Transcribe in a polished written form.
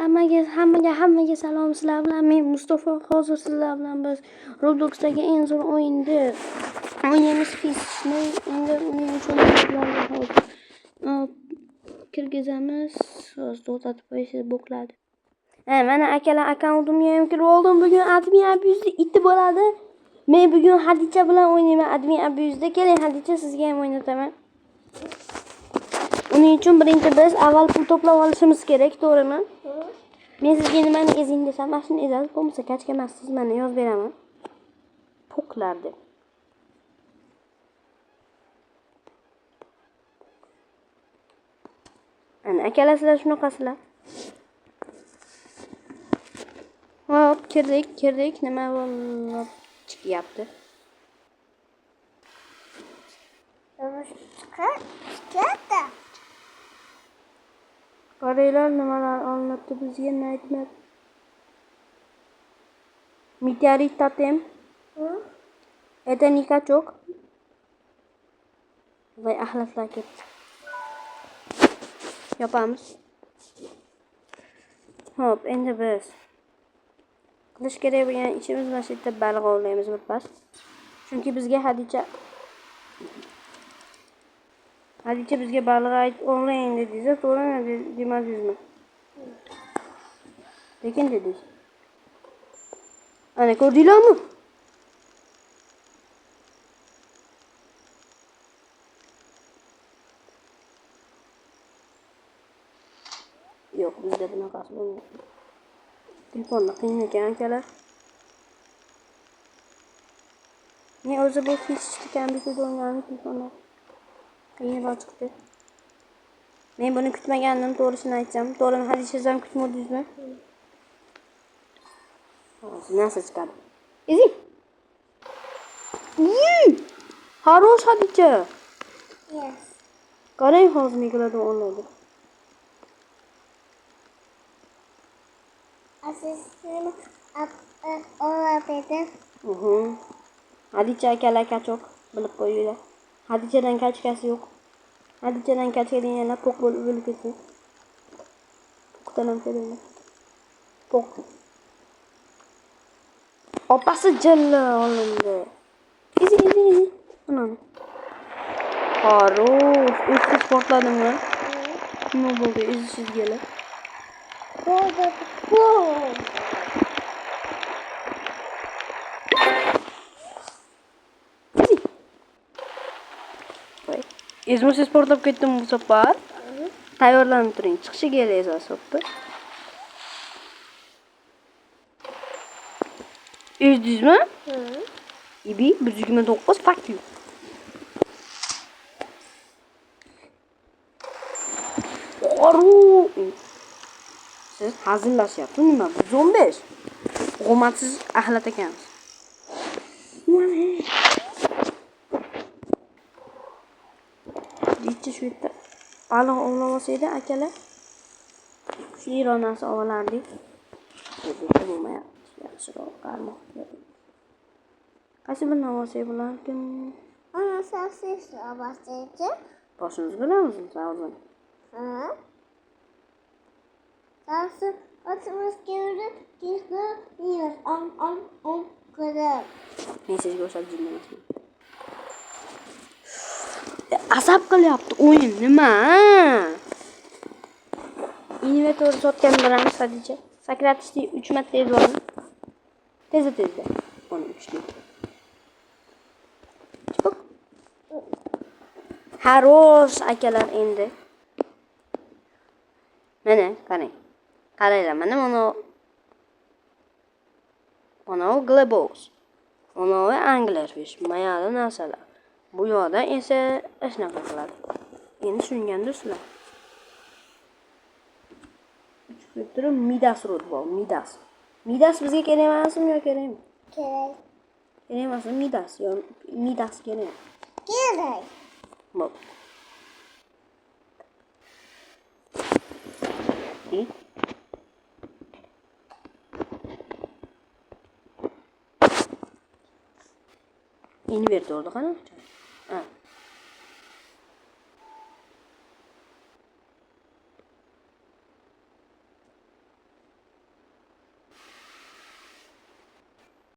Hammaga salom. Sizlar bilan men Mustafa. Hozir sizlar bilan biz Robloxdagi eng zo'r o'yinni o'ynaymiz. Fishni endi uning uchun hozir kirgizamiz. Hozir to'xtatib qo'ysiz bo'kladi. Mana akalar akkauntimga ham kirib oldim. Bugun admin abuzda itti bo'ladi. Men bugun Hadicha bilan o'ynayman admin abuzda. Keling Hadicha sizga ham o'ynataman. Uning uchun birinchi biz avval pul to'plab olishimiz kerak, to'g'rimi? Men sizga nimani ezing desam, mana shuni ezasiz, bo'lmasa kachka emas, siz mana yozib beraman. Poklar deb. Ana akalar sizlar shunaqasizlar. Hop, kirdik. Nima bo'lib chiqyapti? Chiqadi. Qaranglar nimalar olinibdi bizga nightmare. Meteorit totem. Это не качок. Voy axlatlar ketdi. Yopamiz. Hop, endi biz qilish kerak bo'lgan ishimiz mana shu yerda baliq ovlaymiz birpas. Chunki bizga Hadicha bizga baliq ovlaying dedingiz, to'g'rimi demadingizmi? Lekin dedingiz. Ana ko'rdinglarmi? Yo'q, bizda bunaqasi bo'lmaydi. Telefonni qiyin ekan akalar. Men o'zi bu fichni kompyuterda o'ynagan telefonda qiyinroq chiqdi. Men buni kutmagandim, to'g'risini aytsam. To'g'rimi, Hadicha ham kutmadingizmi? Hozir narsa chiqadi. Ezi. Harosh Hadicha. Yes. Qarang hozir nimalardan o'ynaydi. Asistim olabilir. Hadicha akalar kachok bilib qo'yinglar. Hadichadan kachkasi yo'q. Hadichadan kachkadan yana pok bo'lib ketdi. Pokdan ham keladi. Pok. Opasi jilla olindi. Ezi. Mana. Harosh, o'tib portladimmi? Nima bo'ldi? Ezi sizgalar. Ezmasiz portlab ketdim bu safar. Tayyorlanib turing. Chiqishiga kerak hisobda. Ezdingizmi? Ibi 129 fuck you. Siz hazillashyapsizmi nima? 115. G'omatsiz axlat ekansiz. Dichi shu yerda baliq ovlab olsaydi akalar. Kuchliroq narsa olardik. Bizda bo'lmayapti. Yaxshiroq qarmoq kerak. Qaysi birini olsak bo'larkin? Ana sassiz olsaydi. Boshimiz bilamizmi, savol? Sassiz otimiz kerak. Kizda yes. Kerak. Men sizga o'xshab jinnimasman. Asab qilyapti o'yin nima? Inventor sotgan biramiz Hadicha. Sakratishni 3 marta ezvordim. Tezda. Buni 3 deb. Chiq. Harosh akalar endi. Mana, qarang. Qaranglar, mana mana globos. Mana anglerfish, mayali narsalar. Bu yoqda esa shunaqa qiladi. Endi tushungandirsizlar. Turib Midas rod bor, Midas. Midas bizga kerak emasmi yo kerakmi? Kerak. Kerak emasmi Midas yo Midas kerak? Kerak. Bo'p. Invertorda qanaqa?